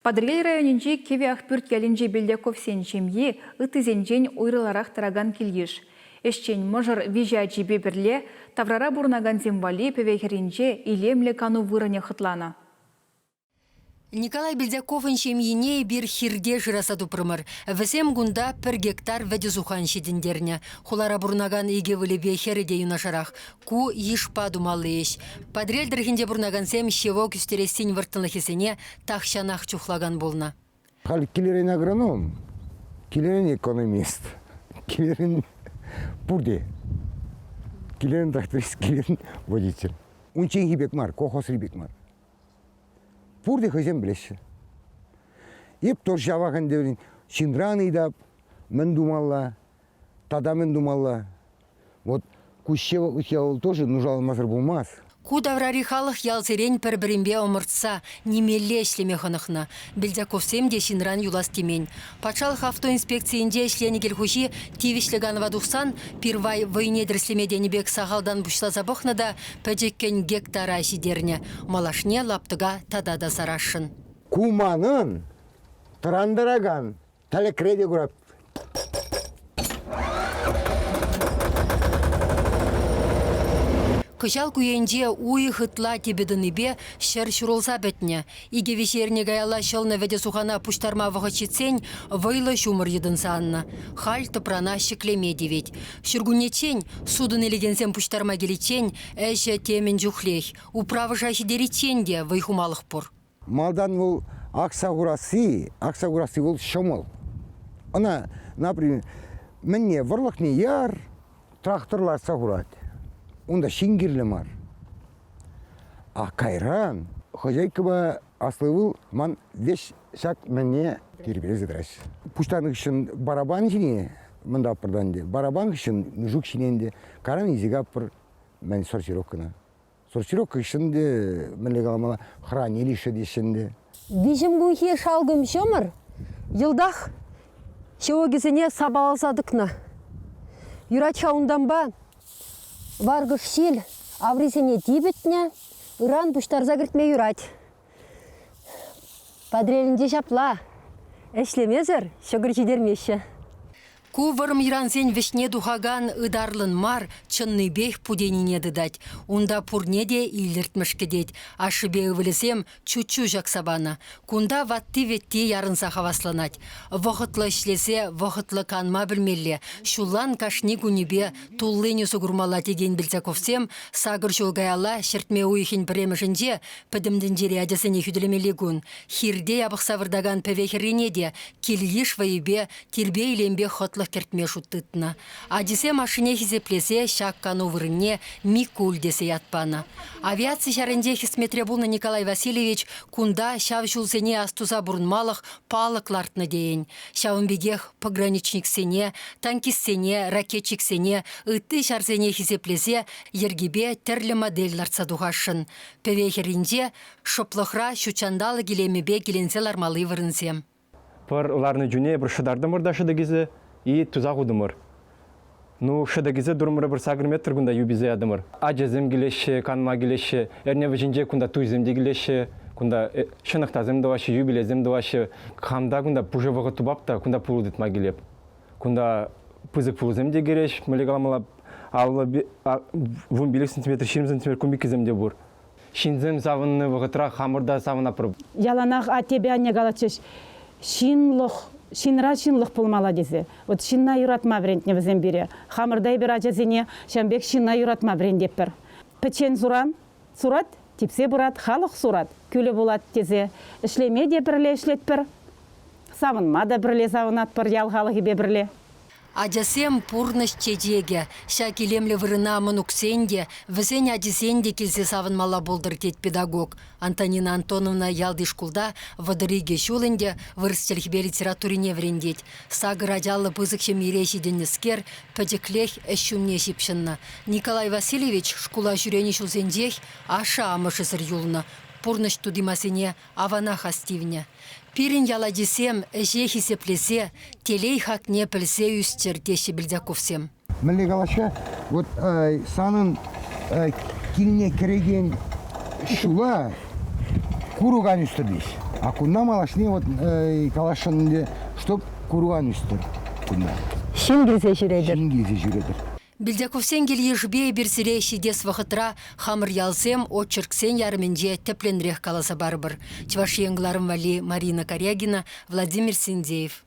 Падриль районинчи кеви ахпюрт ялинчи Белдяковсен чемье ытызенчен уйрыларах тараган килгиш. Эшчен можыр вижачи беберле таврара бурнаган земвали певехеринче илемле кану вырыне хытлана. Николай Белдяковын чемьене бир хирде жыраса тупрымыр. Весем гунда 1 гектар вәдізухан шедіндерне. Хулара бурнаган иге вылебе хереде юнашарах. Ку ешпа думалы еш. Падрель дырхинде бурнаган сем шево күстересін выртынлы хесене тахшанах чухлаган болна. Хал килерен агроном, килерен экономист, килерен пурде, килерен тракторист, килерен водитель. Унчен хибек мар, колхоз рибек мар. Пурде хозяин блеще. Еп тор жавахан деврин, шиндраны да мен думала, тада мен думала. Вот кущева тоже нужал мазар булмаз. Ку даврари халық ялсерен пір-бірінбе омыртса, немелле ішлеме хынықна. Белдяковсем де шинран юлас темен. Патшалық автоинспекциянде ішлені келхуши тивишліганова дұқсан, пирвай войне дірслемеденебек сағалдан бұшла забықны да пәжеккен гектара шидерне. Малашне лаптыға тадада сарашын. Куманын, тырандыраган, тәлі креде көріп. Кышал күйенде уй хытла тебедінібе шыр шурулса бәтіне. Иге вешеріне гаяла шылны вәде сухана пуштарма вғычетсен вайлы шумыр едін санны. Хал тыпрана шеклеме девет. Шүргунечен судын елегенсен пуштарма келечен әші темен жүхлех. Управы жайшы деретен де вайхумалық бұр. Малдан бұл ақсағурасы бұл шомыл. Она, например, мне варлықны яр тракторлар сағурады. Онда шингерлі мар. А кайран, хозяйка ба аслывыл, ман веш шак мәне тербелезі дыраш. Пуштаның үшін барабан жіне, мында апырданды. Барабан үшін жүк шиненде, каран изіға апыр мән сорсировкына. Сорсировка үшінде мәнле қаламала хранилище дешінде. Бежім гүнхе шалгым шомыр, елдақ шеугізіне сабалсадықна. Юрача ондан ба, варгыш шил, аврисене тибетне, ыран пуштар загыртме юрать. Падрелінде шапла, әшлемезір, шөгір жидермеші. Ку вырым иранзен вешне духаган ыдарлын мар чынны бех пуденине дыдать. Унда пурнеде илертмеш кедет. Ашыбе ывылесем чучу жаксабана. Кунда ватты ветте ярынса хавасланать. Вохытлы ишлесе, вохытлы канма білмелле. Шулан кашни кунебе туллыне сугурмала теген Белдяковсем сагыр жолгаяла шертме уйхин премешінде пөдімдіндері адесіне хүділемелегун. Хирде ябықсавырдаган пәвехерінеде келіш вайыбе тербе илембе хотлы кертме шуттытна. Адисе машине хизеплесе шаккану вырынне микул десе ятпана. Авиация шаренде хисметре булна Николай Васильевич кунда шав шулсене астуза бурнмалық палыклартны дейін. Шавынбегех пограничник сене, танкист сене, ракетчик сене, ытты шарсене хизеплесе ергебе терлі модельларца духашын. Певехеринде шоплықра шучандалы келемебе келенсел армалы вырынсем. Пар уларны жүне бір шыдарды мұрдашыды кезі, и тузақ удымыр. Ну, шыды кезі дұрмыры бір сағыр метр күнда юбизе адымыр. Ажезім келеші, канма келеші, әрне вжінже күнда туйземде келеші, күнда шынықтазым дұвашы, юбилезім дұвашы, қамда күнда пұжы вғы тубапта, күнда пұлу дытма келеп. Күнда пызық пұлыземде кереш, мүлі қаламалап, алылы 15 см, 20 см көмекіземде бұр. Шинзем савынны вғытыра қамырда савына пұрып. Яланақ атебе анне галатшыш, шинлық пулмала дезе. Вот шинна юратма брендне візен бере. Хамырдай бір ажазене, шамбек шинна юратма брендеп бір. Печен сурат, типсе бұрат, халық сурат, көлі болат дезе. Ішлеме де бірле ішлет бір. Савынма да бірле савынат бір, ялғалығы бе бірле. Адясем пурныш чедеге, шакелемлі вырына мұнуксенде, візен адисенде келсе савынмала болдыр тет педагог. Антонина Антоновна ялды шкулда вадыриге шулынде вырыстелхбе литературине врендет. Сагыр адялы пызықшем ерешиден ескер, пәдеклех әшумне шипшынна. Николай Васильевич шкула жүрені шулзендех аша амышысыр юлына. Пурныш тудимасыне авана хастивне. Пирин яла десем, әже хисеплесе, телей хакне пілсе үстертеші Белдяковсем. Мүлі қалаша, вот санын киліне кереген шула куруган үстірдейш. А кунда малашне вот калашынде, чтоб курган үстір. Кунда. Шин келсе жүрейдір. Шин келсе жүредір. Билдяковсен келе жібе берсіре шидес вақытра хамыр ялсем отчырксен ярменже тепленрех каласа барбыр. Чваш еңгларым вали Марина Корягина, Владимир Синдеев.